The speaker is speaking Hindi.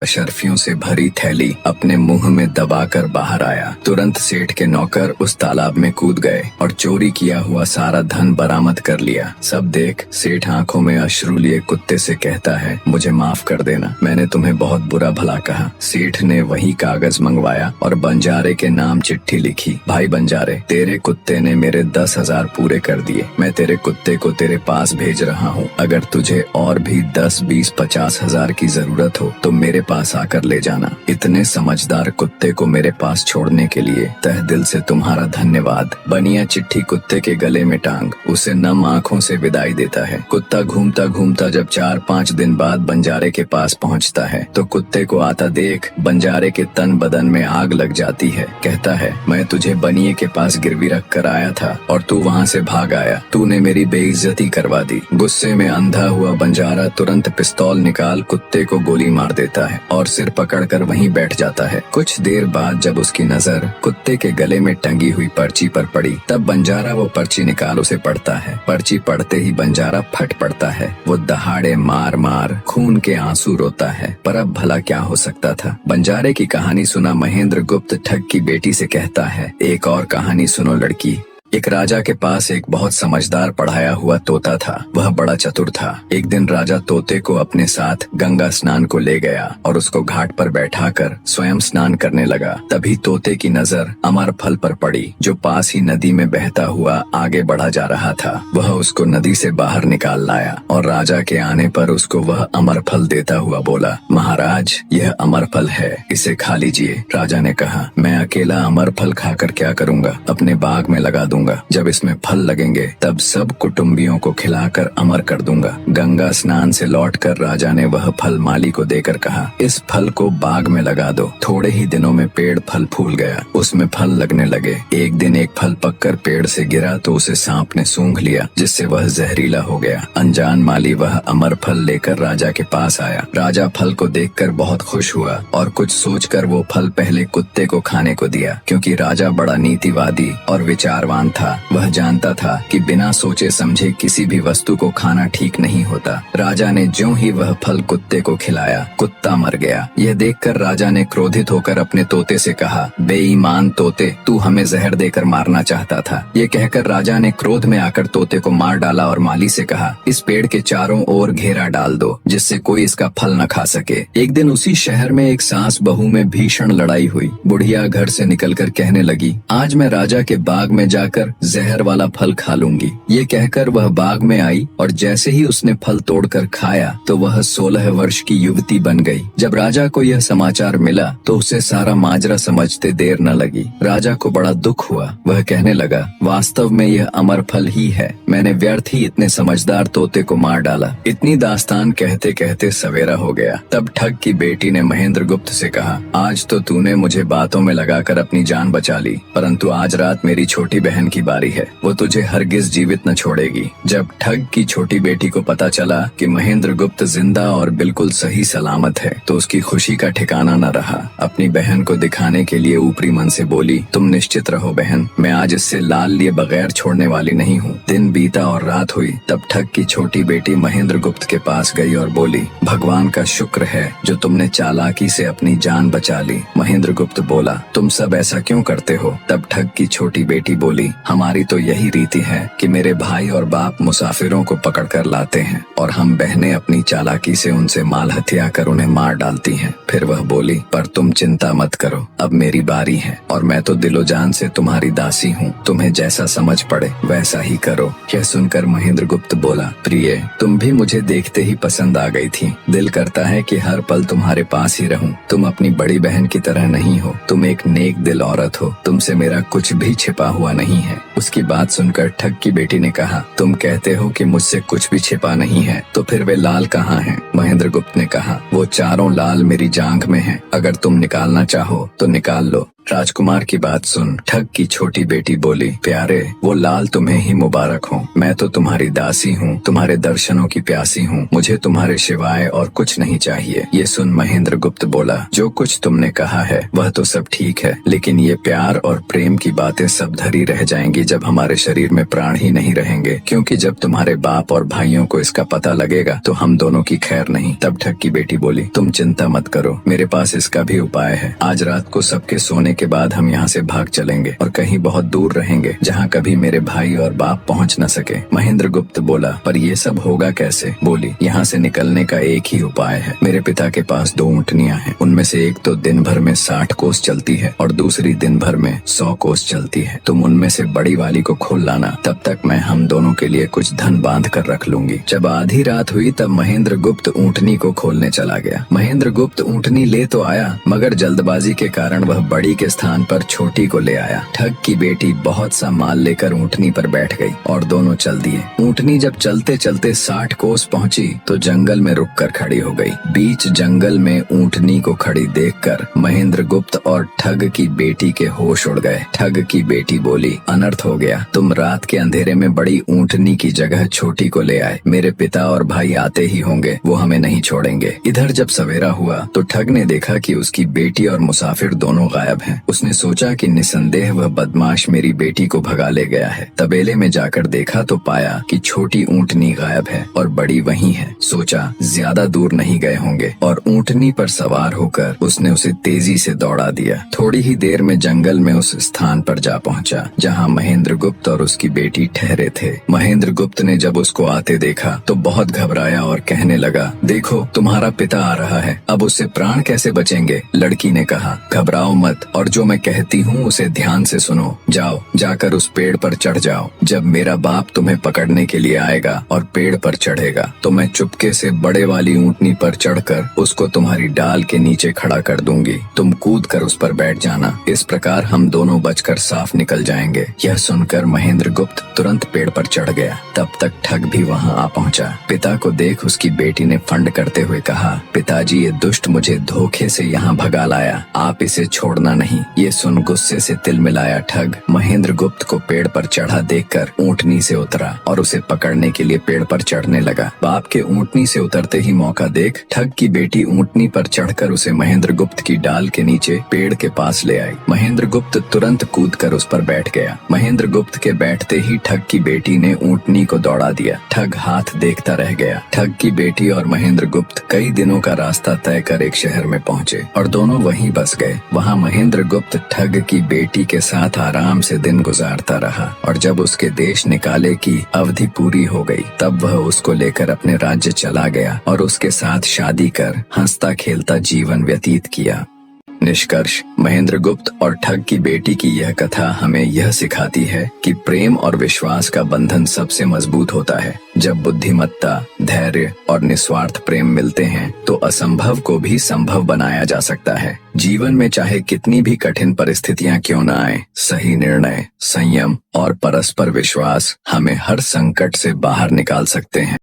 अशर्फियों से भरी थैली अपने मुंह में दबाकर बाहर आया। तुरंत सेठ के नौकर उस तालाब में कूद गए और चोरी किया हुआ सारा धन बरामद कर लिया। सब देख सेठ आंखों में अश्रु लिए कुत्ते से कहता है, मुझे माफ कर देना, मैंने तुम्हें बहुत बुरा भला कहा। सेठ ने वही कागज मंगवाया और बंजारे के नाम चिट्ठी लिखी। भाई बंजारे, तेरे कुत्ते ने मेरे 10,000 पूरे कर दिए। मैं तेरे कुत्ते को तेरे पास भेज रहा हूँ। अगर तुझे और भी 10, 20, 50,000 की जरूरत हो तो मेरे पास आकर ले जाना। इतने समझदार कुत्ते को मेरे पास छोड़ने के लिए तहे दिल से तुम्हारा धन्यवाद। बनिया चिट्ठी कुत्ते के गले में टांग उसे नम आंखों से विदाई देता है। कुत्ता घूमता घूमता जब 4-5 दिन बाद बंजारे के पास पहुंचता है तो कुत्ते को आता देख बंजारे के तन बदन में आग लग जाती है। कहता है, मैं तुझे बनिए के पास गिरवी रख कर आया था और तू वहाँ से भाग आया। तूने मेरी बेइज्जती करवा दी। गुस्से में अंधा हुआ बंजारा तुरंत पिस्तौल निकाल कुत्ते को गोली मार देता है और सिर पकड़कर वहीं बैठ जाता है। कुछ देर बाद जब उसकी नजर कुत्ते के गले में टंगी हुई पर्ची पर पड़ी तब बंजारा वो पर्ची निकाल उसे पढ़ता है। पर्ची पढ़ते ही बंजारा फट पड़ता है। वो दहाड़े मार मार खून के आंसू रोता है। पर अब भला क्या हो सकता था। बंजारे की कहानी सुना महेंद्र गुप्त ठग की बेटी से कहता है, एक और कहानी सुनो लड़की। एक राजा के पास एक बहुत समझदार पढ़ाया हुआ तोता था। वह बड़ा चतुर था। एक दिन राजा तोते को अपने साथ गंगा स्नान को ले गया और उसको घाट पर बैठाकर स्वयं स्नान करने लगा। तभी तोते की नजर अमर फल पर पड़ी जो पास ही नदी में बहता हुआ आगे बढ़ा जा रहा था। वह उसको नदी से बाहर निकाल लाया और राजा के आने पर उसको वह अमर फल देता हुआ बोला, महाराज, यह अमर फल है, इसे खा लीजिए। राजा ने कहा, मैं अकेला अमर फल खाकर क्या करूँगा, अपने बाग में लगा दूंगा। जब इसमें फल लगेंगे तब सब कुटुंबियों को खिलाकर अमर कर दूंगा। गंगा स्नान से लौटकर राजा ने वह फल माली को देकर कहा, इस फल को बाग में लगा दो। थोड़े ही दिनों में पेड़ फल फूल गया, उसमें फल लगने लगे। एक दिन एक फल पककर पेड़ से गिरा तो उसे सांप ने सूंघ लिया जिससे वह जहरीला हो गया। अनजान माली वह अमर फल लेकर राजा के पास आया। राजा फल को देखकर बहुत खुश हुआ और कुछ सोचकर वो फल पहले कुत्ते को खाने को दिया। क्योंकि राजा बड़ा नीतिवादी और विचारवान था, वह जानता था कि बिना सोचे समझे किसी भी वस्तु को खाना ठीक नहीं होता। राजा ने ज्यों ही वह फल कुत्ते को खिलाया, कुत्ता मर गया। यह देखकर राजा ने क्रोधित होकर अपने तोते से कहा, बेईमान तोते, तू हमें जहर देकर मारना चाहता था। ये कहकर राजा ने क्रोध में आकर तोते को मार डाला और माली से कहा, इस पेड़ के चारों ओर घेरा डाल दो जिससे कोई इसका फल न खा सके। एक दिन उसी शहर में एक सास बहू में भीषण लड़ाई हुई। बुढ़िया घर से निकलकर कहने लगी, आज मैं राजा के बाग में जाकर जहर वाला फल खा लूंगी। ये कहकर वह बाग में आई और जैसे ही उसने फल तोड़कर खाया तो वह 16 वर्ष की युवती बन गई। जब राजा को यह समाचार मिला तो उसे सारा माजरा समझते देर न लगी। राजा को बड़ा दुख हुआ। वह कहने लगा, वास्तव में यह अमर फल ही है। मैंने व्यर्थ ही इतने समझदार तोते को मार डाला। इतनी दास्तान कहते कहते सवेरा हो गया। तब ठग की बेटी ने महेंद्र गुप्त से कहा, आज तो तूने मुझे बातों में लगाकर अपनी जान बचा ली, परंतु आज रात मेरी छोटी बहन की बारी है। वो तुझे हरगिज जीवित न छोड़ेगी। जब ठग की छोटी बेटी को पता चला कि महेंद्र गुप्त जिंदा और बिल्कुल सही सलामत है तो उसकी खुशी का ठिकाना न रहा। अपनी बहन को दिखाने के लिए ऊपरी मन से बोली, तुम निश्चित रहो बहन, मैं आज इससे लाल लिए बगैर छोड़ने वाली नहीं हूँ। दिन बीता और रात हुई। तब ठग की छोटी बेटी महेंद्र गुप्त के पास गई और बोली, भगवान का शुक्र है जो तुमने चालाकी से अपनी जान बचा ली। महेंद्र गुप्त बोला, तुम सब ऐसा क्यों करते हो? तब ठग की छोटी बेटी बोली, हमारी तो यही रीति है कि मेरे भाई और बाप मुसाफिरों को पकड़कर लाते हैं और हम बहनें अपनी चालाकी से उनसे माल हथिया कर उन्हें मार डालती हैं। फिर वह बोली, पर तुम चिंता मत करो, अब मेरी बारी है और मैं तो दिलो जान से तुम्हारी दासी हूँ। तुम्हें जैसा समझ पड़े वैसा ही करो। यह सुनकर महेंद्र गुप्त बोला, प्रिय, तुम भी मुझे देखते ही पसंद आ गई थी। दिल करता है कि हर पल तुम्हारे पास ही रहूं। तुम अपनी बड़ी बहन की तरह नहीं हो। तुम एक नेक दिल औरत हो। तुमसे मेरा कुछ भी छिपा हुआ नहीं है। उसकी बात सुनकर ठग की बेटी ने कहा, तुम कहते हो कि मुझसे कुछ भी छिपा नहीं है, तो फिर वे लाल कहाँ हैं? महेंद्र गुप्त ने कहा, वो चारों लाल मेरी जांघ में हैं। अगर तुम निकालना चाहो तो निकाल लो। राजकुमार की बात सुन ठग की छोटी बेटी बोली, प्यारे वो लाल तुम्हें ही मुबारक हो। मैं तो तुम्हारी दासी हूँ, तुम्हारे दर्शनों की प्यासी हूँ, मुझे तुम्हारे सिवाय और कुछ नहीं चाहिए। ये सुन महेंद्र गुप्त बोला, जो कुछ तुमने कहा है वह तो सब ठीक है, लेकिन ये प्यार और प्रेम की बातें सब धरी रह जाएंगी जब हमारे शरीर में प्राण ही नहीं रहेंगे, क्योंकि जब तुम्हारे बाप और भाइयों को इसका पता लगेगा तो हम दोनों की खैर नहीं। तब ठग की बेटी बोली, तुम चिंता मत करो, मेरे पास इसका भी उपाय है। आज रात को सबके सोने के बाद हम यहाँ से भाग चलेंगे और कहीं बहुत दूर रहेंगे जहाँ कभी मेरे भाई और बाप पहुँच न सके। महेंद्र गुप्त बोला, पर ये सब होगा कैसे? बोली, यहाँ से निकलने का एक ही उपाय है। मेरे पिता के पास 2 ऊँटनियाँ हैं, उनमें से एक तो दिन भर में 60 कोस चलती है और दूसरी दिन भर में 100 कोस चलती है। तुम उनमें से बड़ी वाली को खोल लाना, तब तक मैं हम दोनों के लिए कुछ धन बांध कर रख लूंगी। जब आधी रात हुई तब महेंद्र गुप्त ऊँटनी को खोलने चला गया। महेंद्र गुप्त ऊँटनी ले तो आया, मगर जल्दबाजी के कारण वह बड़ी के स्थान पर छोटी को ले आया। ठग की बेटी बहुत सा माल लेकर ऊँटनी पर बैठ गई और दोनों चल दिए। ऊँटनी जब चलते चलते 60 कोस पहुंची तो जंगल में रुककर खड़ी हो गई। बीच जंगल में ऊँटनी को खड़ी देखकर महेंद्र गुप्त और ठग की बेटी के होश उड़ गए। ठग की बेटी बोली, अनर्थ हो गया, तुम रात के अंधेरे में बड़ी ऊँटनी की जगह छोटी को ले आए। मेरे पिता और भाई आते ही होंगे, वो हमें नहीं छोड़ेंगे। इधर जब सवेरा हुआ तो ठग ने देखा कि उसकी बेटी और मुसाफिर दोनों गायब हैं। उसने सोचा कि निसंदेह वह बदमाश मेरी बेटी को भगा ले गया है। तबेले में जाकर देखा तो पाया कि छोटी ऊँटनी गायब है और बड़ी वहीं है। सोचा ज्यादा दूर नहीं गए होंगे और ऊँटनी पर सवार होकर उसने उसे तेजी से दौड़ा दिया। थोड़ी ही देर में जंगल में उस स्थान पर जा पहुंचा जहां महेंद्र गुप्त और उसकी बेटी ठहरे थे। महेंद्र गुप्त ने जब उसको आते देखा तो बहुत घबराया और कहने लगा, देखो तुम्हारा पिता आ रहा है, अब उससे प्राण कैसे बचेंगे? लड़की ने कहा, घबराओ मत और जो मैं कहती हूँ उसे ध्यान से सुनो। जाओ, जाकर उस पेड़ पर चढ़ जाओ। जब मेरा बाप तुम्हें पकड़ने के लिए आएगा और पेड़ पर चढ़ेगा तो मैं चुपके से बड़े वाली ऊँटनी पर चढ़कर उसको तुम्हारी डाल के नीचे खड़ा कर दूंगी। तुम कूद कर उस पर बैठ जाना। इस प्रकार हम दोनों बचकर साफ निकल जाएंगे। यह सुनकर महेंद्र गुप्त तुरंत पेड़ पर चढ़ गया। तब तक ठग भी वहां आ पहुंचा। पिता को देख उसकी बेटी ने फंड करते हुए कहा, पिताजी ये दुष्ट मुझे धोखे से यहाँ भगा लाया, आप इसे छोड़ना नहीं। ये सुन गुस्से से तिल मिलाया ठग महेंद्र गुप्त को पेड़ पर चढ़ा देखकर ऊँटनी से उतरा और उसे पकड़ने के लिए पेड़ पर चढ़ने लगा। बाप के ऊँटनी से उतरते ही मौका देख ठग की बेटी ऊँटनी पर चढ़कर उसे महेंद्र गुप्त की डाल के नीचे पेड़ के पास ले आई। महेंद्र गुप्त तुरंत कूदकर उस पर बैठ गया। महेंद्र गुप्त के बैठते ही ठग की बेटी ने ऊँटनी को दौड़ा दिया। ठग हाथ देखता रह गया। ठग की बेटी और महेंद्र गुप्त कई दिनों का रास्ता तय कर एक शहर में पहुँचे और दोनों वहीं बस गए। वहाँ महेंद्र गुप्त ठग की बेटी के साथ आराम से दिन गुजारता रहा और जब उसके देश निकाले की अवधि पूरी हो गई तब वह उसको लेकर अपने राज्य चला गया और उसके साथ शादी कर हंसता खेलता जीवन व्यतीत किया। निष्कर्ष, महेंद्र गुप्त और ठग की बेटी की यह कथा हमें यह सिखाती है कि प्रेम और विश्वास का बंधन सबसे मजबूत होता है। जब बुद्धिमत्ता, धैर्य और निस्वार्थ प्रेम मिलते हैं तो असंभव को भी संभव बनाया जा सकता है। जीवन में चाहे कितनी भी कठिन परिस्थितियां क्यों न आए, सही निर्णय, संयम और परस्पर विश्वास हमें हर संकट से बाहर निकाल सकते हैं।